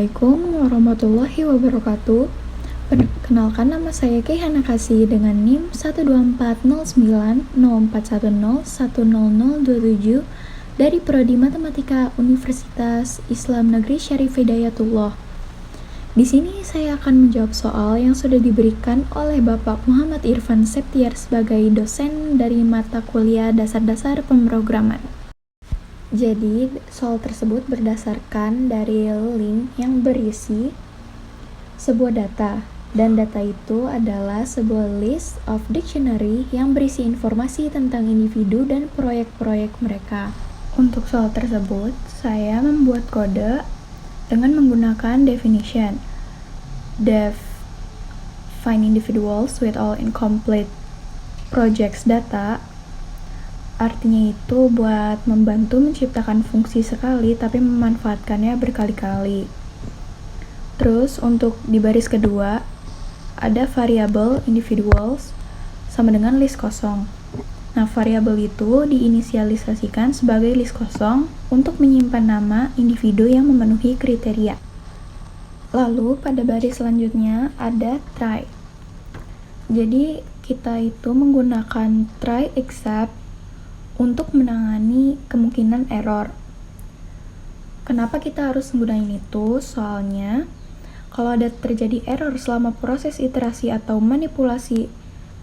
Assalamualaikum warahmatullahi wabarakatuh. Perkenalkan, nama saya Kayhana Kasih dengan NIM 1240904101027 dari Prodi Matematika Universitas Islam Negeri Syarif Hidayatullah. Di sini saya akan menjawab soal yang sudah diberikan oleh Bapak Muhammad Irfan Septiar sebagai dosen dari mata kuliah dasar-dasar pemrograman. Jadi, soal tersebut berdasarkan dari link yang berisi sebuah data, dan data itu adalah sebuah list of dictionary yang berisi informasi tentang individu dan proyek-proyek mereka. Untuk soal tersebut, saya membuat kode dengan menggunakan definition. Def find individuals with all incomplete projects data. Artinya itu buat membantu menciptakan fungsi sekali tapi memanfaatkannya berkali-kali. Terus untuk di baris kedua ada variabel individuals sama dengan list kosong. Nah, variabel itu diinisialisasikan sebagai list kosong untuk menyimpan nama individu yang memenuhi kriteria. Lalu pada baris selanjutnya ada try. Jadi kita itu menggunakan try except untuk menangani kemungkinan error. Kenapa kita harus menggunakan itu? Soalnya kalau ada terjadi error selama proses iterasi atau manipulasi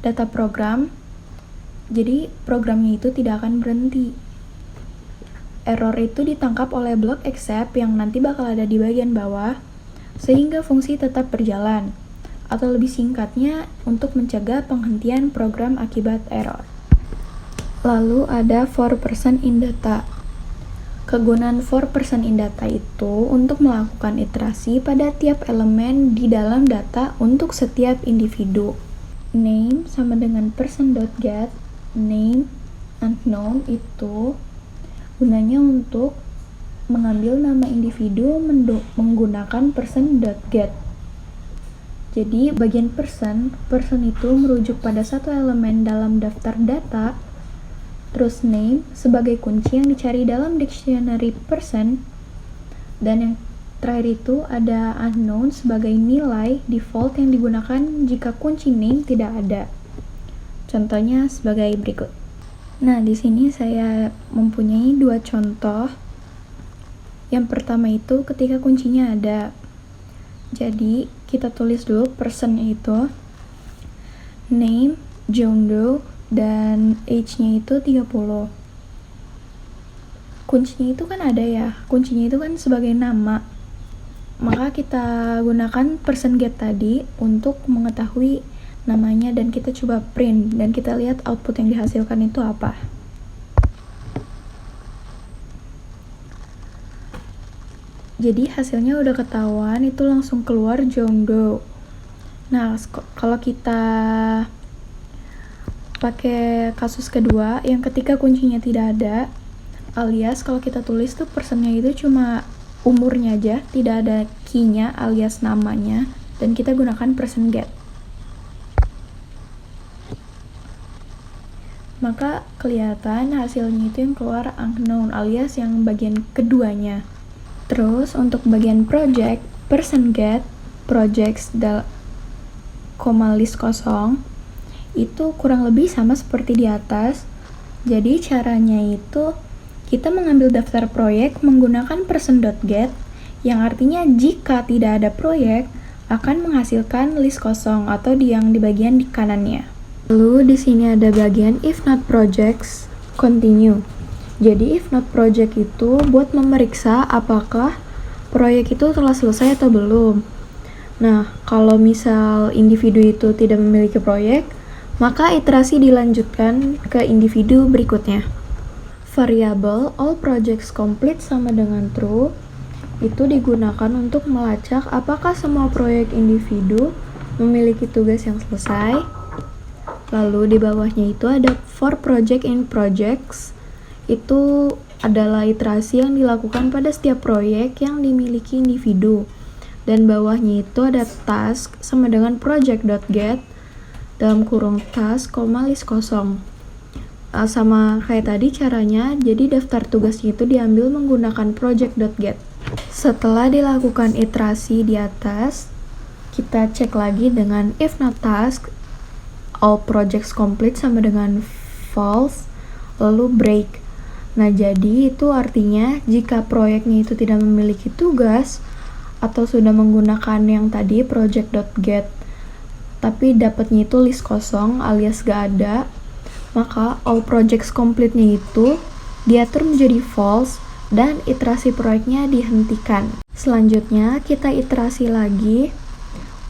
data program, jadi programnya itu tidak akan berhenti. Error itu ditangkap oleh blok except yang nanti bakal ada di bagian bawah, sehingga fungsi tetap berjalan, atau lebih singkatnya untuk mencegah penghentian program akibat error. Lalu ada for person in data. Kegunaan for person in data itu untuk melakukan iterasi pada tiap elemen di dalam data untuk setiap individu. Name sama dengan person.get. Name unknown itu gunanya untuk mengambil nama individu menggunakan person.get. Jadi bagian person itu merujuk pada satu elemen dalam daftar data. Terus name sebagai kunci yang dicari dalam dictionary person, dan yang terakhir itu ada unknown sebagai nilai default yang digunakan jika kunci name tidak ada. Contohnya sebagai berikut. Nah, di sini saya mempunyai dua contoh. Yang pertama itu ketika kuncinya ada. Jadi kita tulis dulu person-nya itu name John Doe dan age-nya itu 30. Kuncinya itu kan ada ya, kuncinya itu kan sebagai nama. Maka kita gunakan person get tadi untuk mengetahui namanya dan kita coba print dan kita lihat output yang dihasilkan itu apa. Jadi hasilnya udah ketahuan, itu langsung keluar John Doe. Nah, kalau kita pakai kasus kedua yang ketika kuncinya tidak ada, alias kalau kita tulis tuh personnya itu cuma umurnya aja, tidak ada key-nya alias namanya, dan kita gunakan person get. Maka kelihatan hasilnya itu yang keluar unknown alias yang bagian keduanya. Terus untuk bagian project, person get projects list kosong itu kurang lebih sama seperti di atas. Jadi caranya itu kita mengambil daftar proyek menggunakan person.get, yang artinya jika tidak ada proyek akan menghasilkan list kosong atau yang di bagian di kanannya. Lalu di sini ada bagian if not projects continue. Jadi if not project itu buat memeriksa apakah proyek itu telah selesai atau belum. Nah, kalau misal individu itu tidak memiliki proyek, maka iterasi dilanjutkan ke individu berikutnya. Variabel all projects complete sama dengan true itu digunakan untuk melacak apakah semua proyek individu memiliki tugas yang selesai. Lalu di bawahnya itu ada for project in projects, itu adalah iterasi yang dilakukan pada setiap proyek yang dimiliki individu. Dan bawahnya itu ada task sama dengan project.get dalam kurung task, list kosong. Sama kayak tadi caranya, jadi daftar tugasnya itu diambil menggunakan project.get. Setelah dilakukan iterasi di atas, kita cek lagi dengan if not task, all projects complete sama dengan false, lalu break. Nah, jadi itu artinya jika proyeknya itu tidak memiliki tugas atau sudah menggunakan yang tadi project.get tapi dapatnya itu list kosong alias gak ada, maka all projects complete-nya itu diatur menjadi false dan iterasi proyeknya dihentikan. Selanjutnya kita iterasi lagi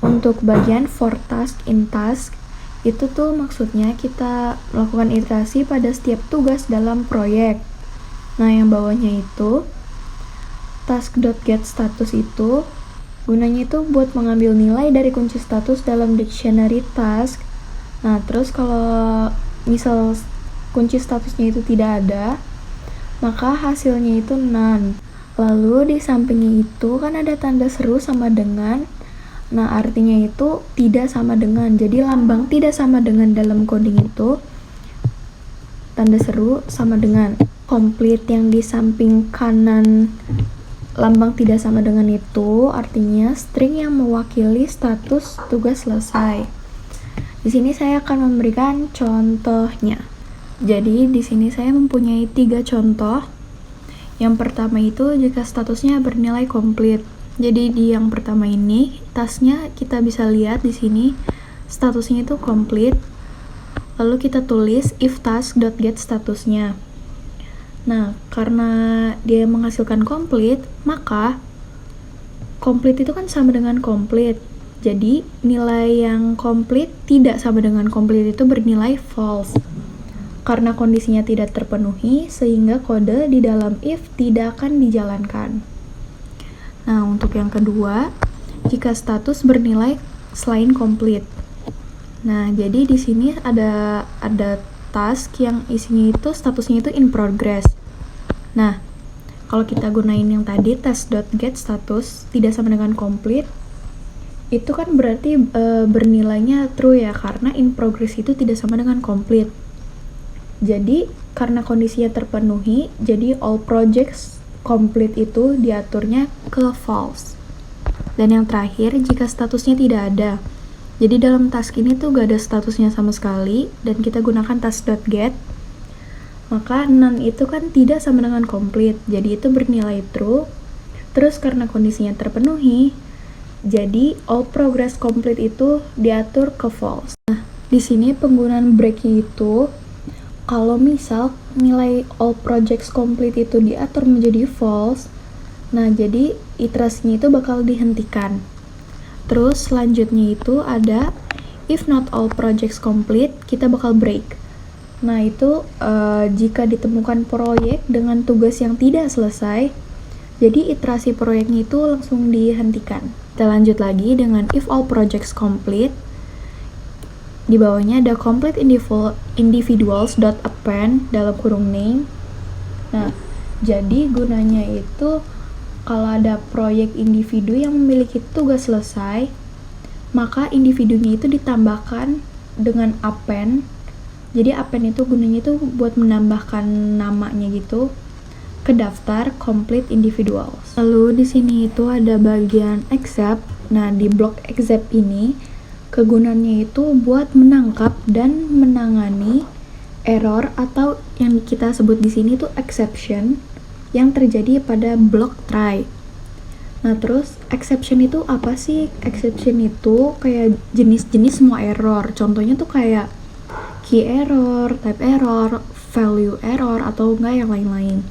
untuk bagian for task in task. Itu tuh maksudnya kita melakukan iterasi pada setiap tugas dalam proyek. Nah, yang bawahnya itu task.get status itu gunanya itu buat mengambil nilai dari kunci status dalam dictionary task. Nah, terus kalau misal kunci statusnya itu tidak ada, maka hasilnya itu none. Lalu di sampingnya itu kan ada tanda seru sama dengan. Nah, artinya itu tidak sama dengan. Jadi lambang tidak sama dengan dalam coding itu tanda seru sama dengan. Complete yang di samping kanan lambang tidak sama dengan itu artinya string yang mewakili status tugas selesai. Di sini saya akan memberikan contohnya. Jadi di sini saya mempunyai 3 contoh. Yang pertama itu jika statusnya bernilai complete. Jadi di yang pertama ini tasknya kita bisa lihat di sini statusnya itu complete. Lalu kita tulis if task.get statusnya. Nah, karena dia menghasilkan complete, maka complete itu kan sama dengan complete. Jadi nilai yang complete tidak sama dengan complete itu bernilai false. Karena kondisinya tidak terpenuhi, sehingga kode di dalam if tidak akan dijalankan. Nah, untuk yang kedua, jika status bernilai selain complete. Nah, jadi di sini ada task yang isinya itu statusnya itu in progress. Nah, kalau kita gunain yang tadi task.get status tidak sama dengan complete, itu kan berarti bernilainya true ya, karena in progress itu tidak sama dengan complete. Jadi karena kondisinya terpenuhi, jadi all projects complete itu diaturnya ke false. Dan yang terakhir, jika statusnya tidak ada. Jadi dalam task ini tuh gak ada statusnya sama sekali, dan kita gunakan task.get, maka none itu kan tidak sama dengan complete, jadi itu bernilai true. Terus karena kondisinya terpenuhi, jadi all progress complete itu diatur ke false. Nah, di sini penggunaan break-nya itu, kalau misal nilai all projects complete itu diatur menjadi false, nah jadi iterasinya itu bakal dihentikan. Terus selanjutnya itu ada if not all projects complete, kita bakal break. Nah, itu jika ditemukan proyek dengan tugas yang tidak selesai, jadi iterasi proyeknya itu langsung dihentikan. Kita lanjut lagi dengan if all projects complete. Di bawahnya ada complete individuals.append dalam kurung name. Nah, jadi gunanya itu kalau ada proyek individu yang memiliki tugas selesai, maka individunya itu ditambahkan dengan append. Jadi append itu gunanya itu buat menambahkan namanya gitu ke daftar complete individuals. Lalu di sini itu ada bagian except. Nah, di blok except ini kegunaannya itu buat menangkap dan menangani error atau yang kita sebut di sini itu exception yang terjadi pada blok try. Nah, terus exception itu apa sih? Exception itu kayak jenis-jenis semua error. Contohnya tuh kayak key error, type error, value error, atau enggak yang lain-lain.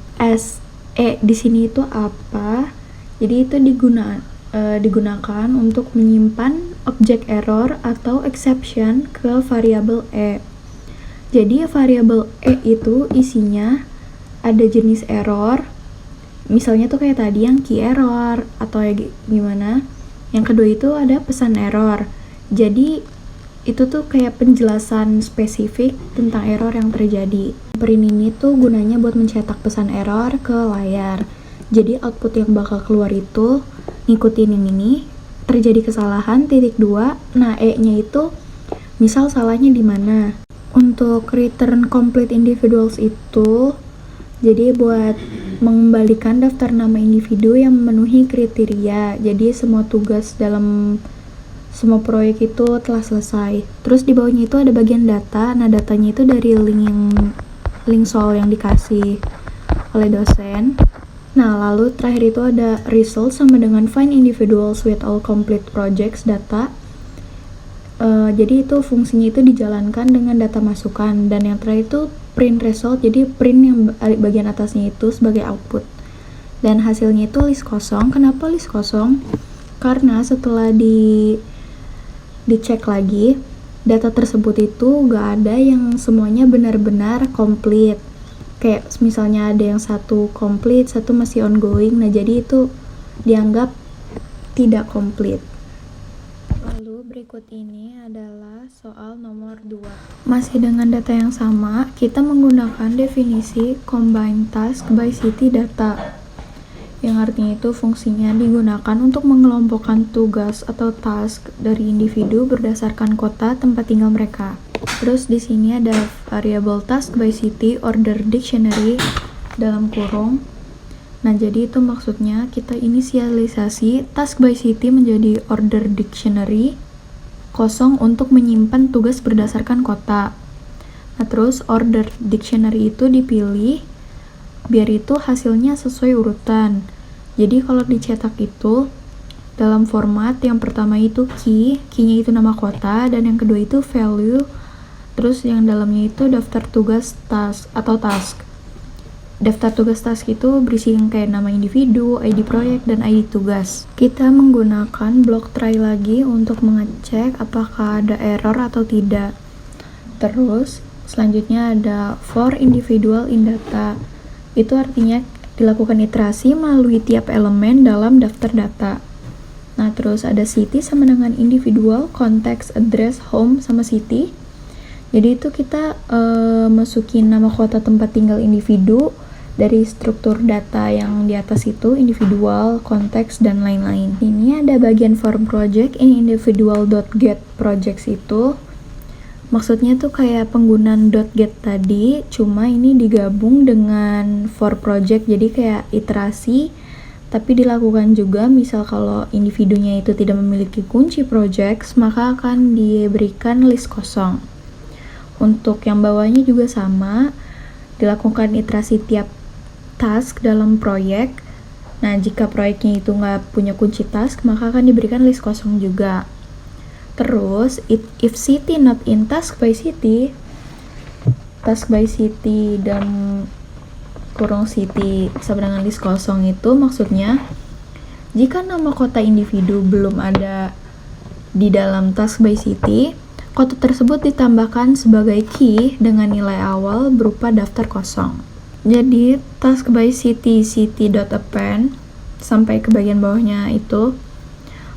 Di sini itu apa? Jadi itu digunakan untuk menyimpan objek error atau exception ke variabel e. Jadi variabel e itu isinya ada jenis error, misalnya tuh kayak tadi yang key error atau ya gimana. Yang kedua itu ada pesan error. Jadi itu tuh kayak penjelasan spesifik tentang error yang terjadi. Print ini tuh gunanya buat mencetak pesan error ke layar. Jadi output yang bakal keluar itu ngikutin yang ini, terjadi kesalahan, titik 2. Nah, E-nya itu misal salahnya di mana. Untuk return complete individuals itu Jadi buat mengembalikan daftar nama individu yang memenuhi kriteria. Jadi semua tugas dalam semua proyek itu telah selesai. Terus di bawahnya itu ada bagian data. Nah, datanya itu dari link soal yang dikasih oleh dosen. Nah, lalu terakhir itu ada result sama dengan find individuals with all complete projects data. Jadi itu fungsinya itu dijalankan dengan data masukan, dan yang terakhir itu print result, jadi print yang bagian atasnya itu sebagai output, dan hasilnya itu list kosong. Kenapa list kosong? Karena setelah dicek lagi, data tersebut itu gak ada yang semuanya benar-benar komplit. Kayak misalnya ada yang satu komplit, satu masih ongoing, nah jadi itu dianggap tidak komplit. Lalu berikut ini adalah soal nomor 2. Masih dengan data yang sama, kita menggunakan definisi combine task by city data, yang artinya itu fungsinya digunakan untuk mengelompokkan tugas atau task dari individu berdasarkan kota tempat tinggal mereka. Terus di sini ada variable task by city order dictionary dalam kurung. Nah, jadi itu maksudnya kita inisialisasi task by city menjadi order dictionary kosong untuk menyimpan tugas berdasarkan kota. Nah, terus order dictionary itu dipilih biar itu hasilnya sesuai urutan. Jadi kalau dicetak itu dalam format yang pertama itu key-nya itu nama kota, dan yang kedua itu value, terus yang dalamnya itu daftar tugas task atau task. Daftar tugas task itu berisi yang kayak nama individu, ID proyek, dan ID tugas. Kita menggunakan block try lagi untuk mengecek apakah ada error atau tidak. Terus selanjutnya ada for individual in data. Itu artinya dilakukan iterasi melalui tiap elemen dalam daftar data. Nah, terus ada city sama dengan individual, context, address, home, sama city. Jadi itu kita masukin nama kota tempat tinggal individu dari struktur data yang di atas itu, individual, konteks, dan lain-lain. Ini ada bagian form project in individual.get projects itu. Maksudnya tuh kayak penggunaan .get tadi, cuma ini digabung dengan for project, jadi kayak iterasi, tapi dilakukan juga misal kalau individunya itu tidak memiliki kunci projects, maka akan diberikan list kosong. Untuk yang bawahnya juga sama, dilakukan iterasi tiap task dalam proyek. Nah, jika proyeknya itu nggak punya kunci task, maka akan diberikan list kosong juga. Terus, if city not in task by city dan kurung city sama dengan list kosong itu maksudnya, jika nama kota individu belum ada di dalam task by city, kota tersebut ditambahkan sebagai key dengan nilai awal berupa daftar kosong. Jadi task by city.append sampai ke bagian bawahnya itu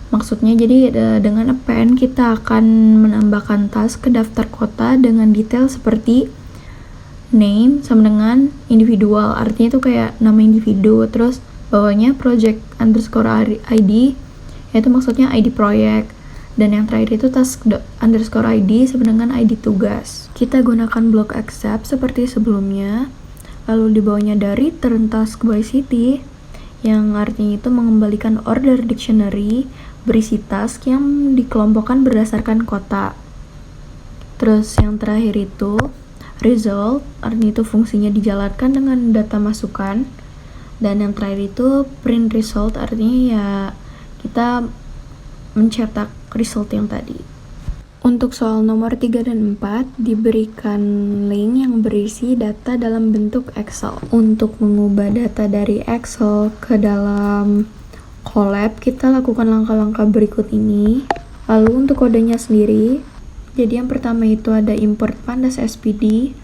maksudnya, jadi dengan append kita akan menambahkan task ke daftar kota dengan detail seperti name sama dengan individual, artinya itu kayak nama individu, terus bawahnya project underscore ID, yaitu maksudnya ID proyek, dan yang terakhir itu task underscore ID sama dengan ID tugas. Kita gunakan block accept seperti sebelumnya. Lalu di bawahnya ada return task by city, yang artinya itu mengembalikan order dictionary berisi task yang dikelompokkan berdasarkan kota. Terus yang terakhir itu result, artinya itu fungsinya dijalankan dengan data masukan. Dan yang terakhir itu print result, artinya ya kita mencetak result yang tadi. Untuk soal nomor 3 dan 4 diberikan link yang berisi data dalam bentuk Excel. Untuk mengubah data dari Excel ke dalam Colab, kita lakukan langkah-langkah berikut ini. Lalu untuk kodenya sendiri, jadi yang pertama itu ada import pandas SPD,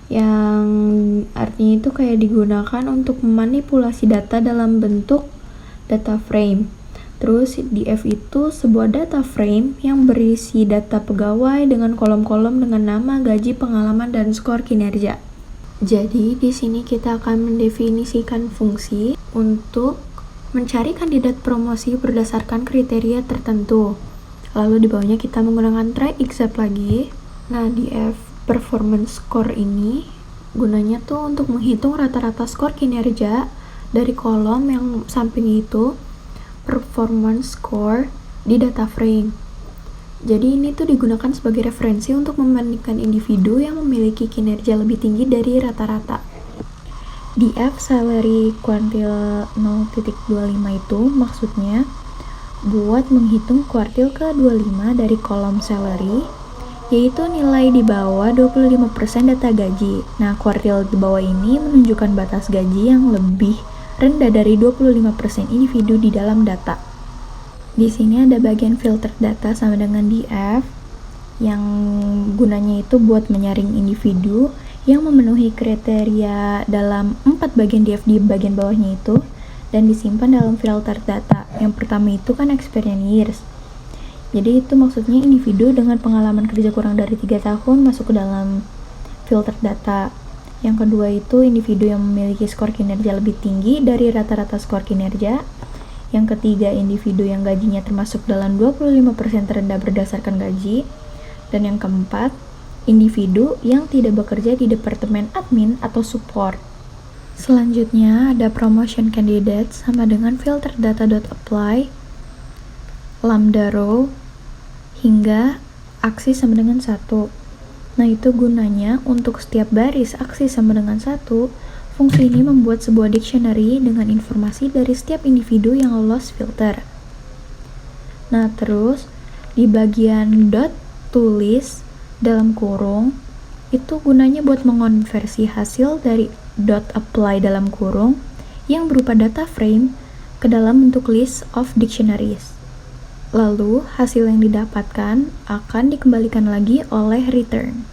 yang artinya itu kayak digunakan untuk memanipulasi data dalam bentuk data frame. Terus di F itu sebuah data frame yang berisi data pegawai dengan kolom-kolom dengan nama, gaji, pengalaman, dan skor kinerja. Jadi di sini kita akan mendefinisikan fungsi untuk mencari kandidat promosi berdasarkan kriteria tertentu. Lalu di bawahnya kita menggunakan try except lagi. Nah, di F performance score ini Gunanya tuh untuk menghitung rata-rata skor kinerja dari kolom yang samping itu, performance score di data frame. Jadi ini tuh digunakan sebagai referensi untuk membandingkan individu yang memiliki kinerja lebih tinggi dari rata-rata. DF salary kuartil 0.25 itu maksudnya buat menghitung kuartil ke-25 dari kolom salary, yaitu nilai di bawah 25% data gaji. Nah, kuartil di bawah ini menunjukkan batas gaji yang lebih rendah dari 25% individu di dalam data. Di sini ada bagian filter data sama dengan DF yang gunanya itu buat menyaring individu yang memenuhi kriteria dalam 4 bagian DF di bagian bawahnya itu dan disimpan dalam filter data. Yang pertama itu kan experience years. Jadi itu maksudnya individu dengan pengalaman kerja kurang dari 3 tahun masuk ke dalam filter data. Yang kedua itu individu yang memiliki skor kinerja lebih tinggi dari rata-rata skor kinerja. Yang ketiga, individu yang gajinya termasuk dalam 25% terendah berdasarkan gaji. Dan yang keempat, individu yang tidak bekerja di departemen admin atau support. Selanjutnya ada promotion candidate sama dengan filter data.apply, lambda row, hingga aksi sama dengan 1. Nah, itu gunanya untuk setiap baris aksi sama dengan 1, fungsi ini membuat sebuah dictionary dengan informasi dari setiap individu yang lolos filter. Nah, terus di bagian dot tulis dalam kurung itu gunanya buat mengonversi hasil dari dot apply dalam kurung yang berupa data frame ke dalam bentuk list of dictionaries. Lalu hasil yang didapatkan akan dikembalikan lagi oleh return.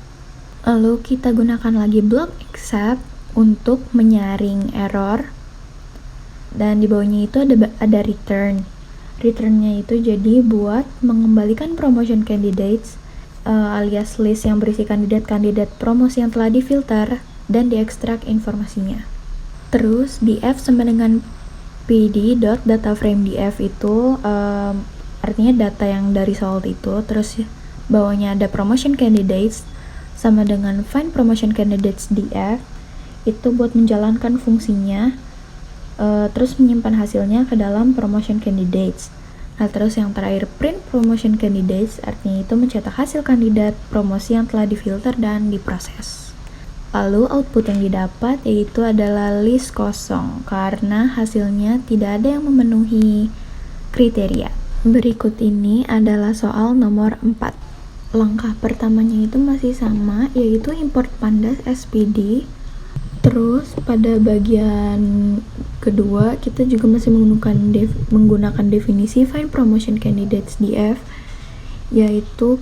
Lalu kita gunakan lagi block except untuk menyaring error, dan di bawahnya itu ada return. Returnnya itu jadi buat mengembalikan promotion candidates alias list yang berisi kandidat-kandidat promosi yang telah difilter dan diekstrak informasinya. Terus df sama dengan pd.dataframe.df itu artinya data yang dari sold itu. Terus bawahnya ada promotion candidates sama dengan find promotion candidates df itu buat menjalankan fungsinya, terus menyimpan hasilnya ke dalam promotion candidates. Nah, terus yang terakhir print promotion candidates, artinya itu mencetak hasil kandidat promosi yang telah difilter dan diproses. Lalu output yang didapat yaitu adalah list kosong karena hasilnya tidak ada yang memenuhi kriteria. Berikut ini adalah soal nomor 4. Langkah pertamanya itu masih sama, yaitu import pandas SPD. Terus pada bagian kedua kita juga masih menggunakan definisi find promotion candidates df, yaitu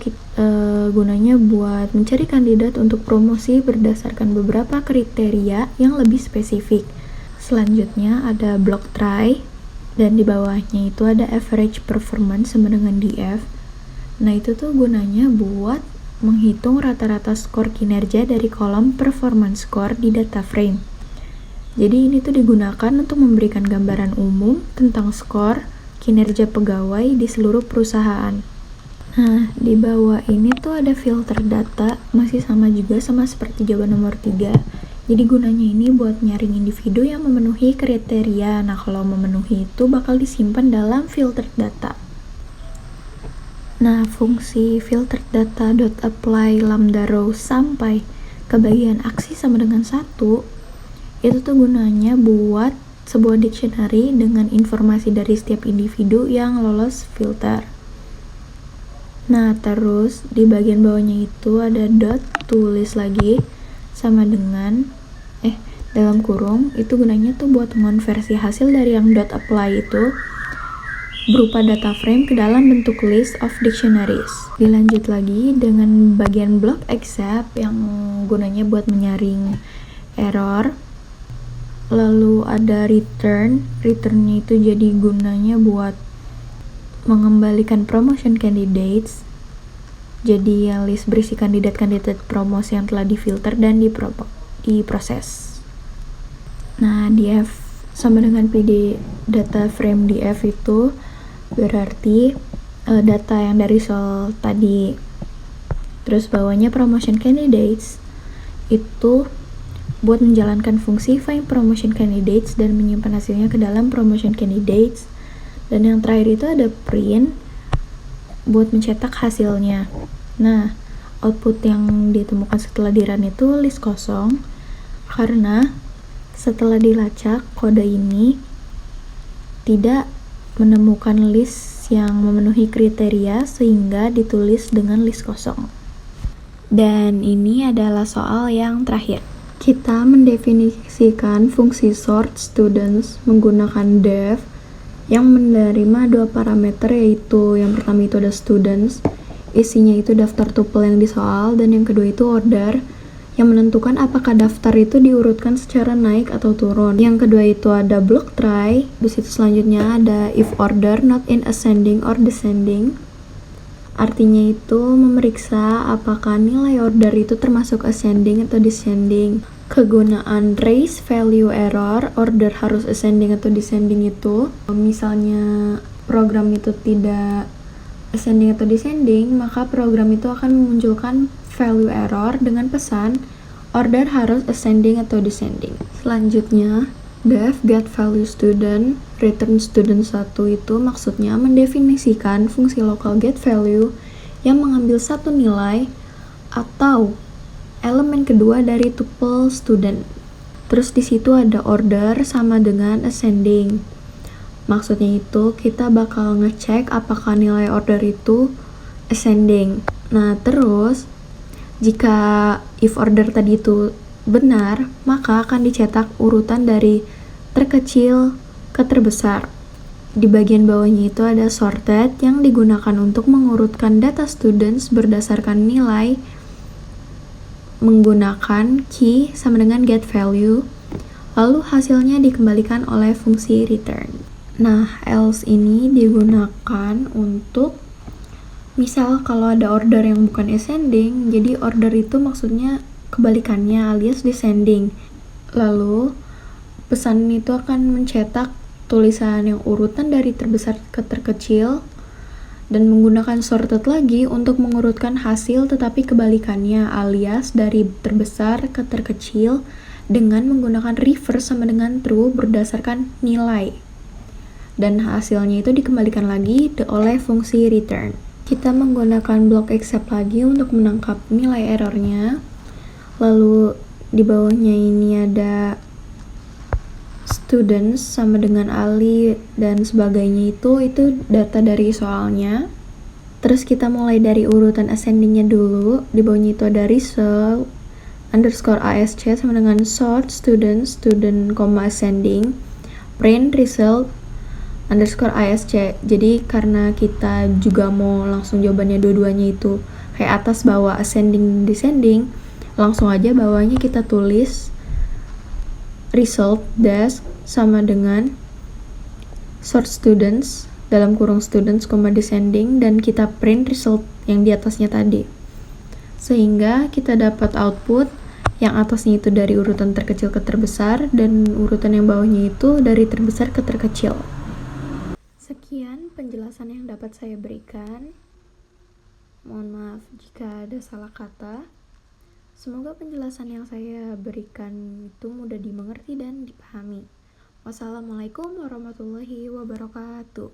gunanya buat mencari kandidat untuk promosi berdasarkan beberapa kriteria yang lebih spesifik. Selanjutnya ada block try, dan di bawahnya itu ada average performance sama dengan df. Nah, itu tuh gunanya buat menghitung rata-rata skor kinerja dari kolom performance score di data frame. Jadi ini tuh digunakan untuk memberikan gambaran umum tentang skor kinerja pegawai di seluruh perusahaan. Nah, di bawah ini tuh ada filter data, masih sama juga sama seperti jawaban nomor 3. Jadi gunanya ini buat nyaring individu yang memenuhi kriteria. Nah, kalau memenuhi itu bakal disimpan dalam filter data. Nah, fungsi filter data.apply lambda row sampai ke bagian aksi sama dengan 1 itu tuh gunanya buat sebuah dictionary dengan informasi dari setiap individu yang lolos filter. Nah, terus di bagian bawahnya itu ada dot tulis lagi sama dengan dalam kurung, itu gunanya tuh buat mengonversi hasil dari yang dot apply itu berupa data frame ke dalam bentuk list of dictionaries. Dilanjut lagi dengan bagian block except yang gunanya buat menyaring error. Lalu ada return. Returnnya itu jadi gunanya buat mengembalikan promotion candidates. Jadi yang list berisi kandidat-kandidat promosi yang telah difilter dan diproses. Nah, df sama dengan pd data frame df itu berarti data yang dari soal tadi. Terus bawahnya promotion candidates itu buat menjalankan fungsi find promotion candidates dan menyimpan hasilnya ke dalam promotion candidates. Dan yang terakhir itu ada print buat mencetak hasilnya. Nah, output yang ditemukan setelah di-run itu list kosong karena setelah dilacak kode ini tidak menemukan list yang memenuhi kriteria sehingga ditulis dengan list kosong. Dan ini adalah soal yang terakhir. Kita mendefinisikan fungsi sort students menggunakan def yang menerima dua parameter, yaitu yang pertama itu ada students, isinya itu daftar tuple yang disoal, dan yang kedua itu order yang menentukan apakah daftar itu diurutkan secara naik atau turun. Yang kedua itu ada block try, di situ selanjutnya ada if order not in ascending or descending. Artinya itu memeriksa apakah nilai order itu termasuk ascending atau descending. Kegunaan raise value error, order harus ascending atau descending itu, misalnya program itu tidak ascending atau descending, maka program itu akan memunculkan value error dengan pesan order harus ascending atau descending. Selanjutnya, def get value student, return student 1 itu maksudnya mendefinisikan fungsi local get value yang mengambil satu nilai atau elemen kedua dari tuple student. Terus di situ ada order sama dengan ascending. Maksudnya itu kita bakal ngecek apakah nilai order itu ascending. Nah, terus jika if order tadi itu benar, maka akan dicetak urutan dari terkecil ke terbesar. Di bagian bawahnya itu ada sorted yang digunakan untuk mengurutkan data students berdasarkan nilai menggunakan key sama dengan get value, lalu hasilnya dikembalikan oleh fungsi return. Nah, else ini digunakan untuk misal kalau ada order yang bukan ascending, jadi order itu maksudnya kebalikannya alias descending. Lalu pesan itu akan mencetak tulisan yang urutan dari terbesar ke terkecil dan menggunakan sorted lagi untuk mengurutkan hasil tetapi kebalikannya alias dari terbesar ke terkecil dengan menggunakan reverse sama dengan true berdasarkan nilai. Dan hasilnya itu dikembalikan lagi oleh fungsi return. Kita menggunakan block except lagi untuk menangkap nilai errornya. Lalu di bawahnya ini ada students sama dengan Ali dan sebagainya, itu data dari soalnya. Terus kita mulai dari urutan ascendingnya dulu. Di bawahnya itu ada result underscore asc sama dengan sort student ascending print result underscore asc. Jadi karena kita juga mau langsung jawabannya dua-duanya itu kayak atas bawah ascending descending, langsung aja bawahnya kita tulis result dash sama dengan sort students dalam kurung students, descending, dan kita print result yang di atasnya tadi. Sehingga kita dapat output yang atasnya itu dari urutan terkecil ke terbesar dan urutan yang bawahnya itu dari terbesar ke terkecil. Sekian penjelasan yang dapat saya berikan. Mohon maaf jika ada salah kata. Semoga penjelasan yang saya berikan itu mudah dimengerti dan dipahami. Wassalamualaikum warahmatullahi wabarakatuh.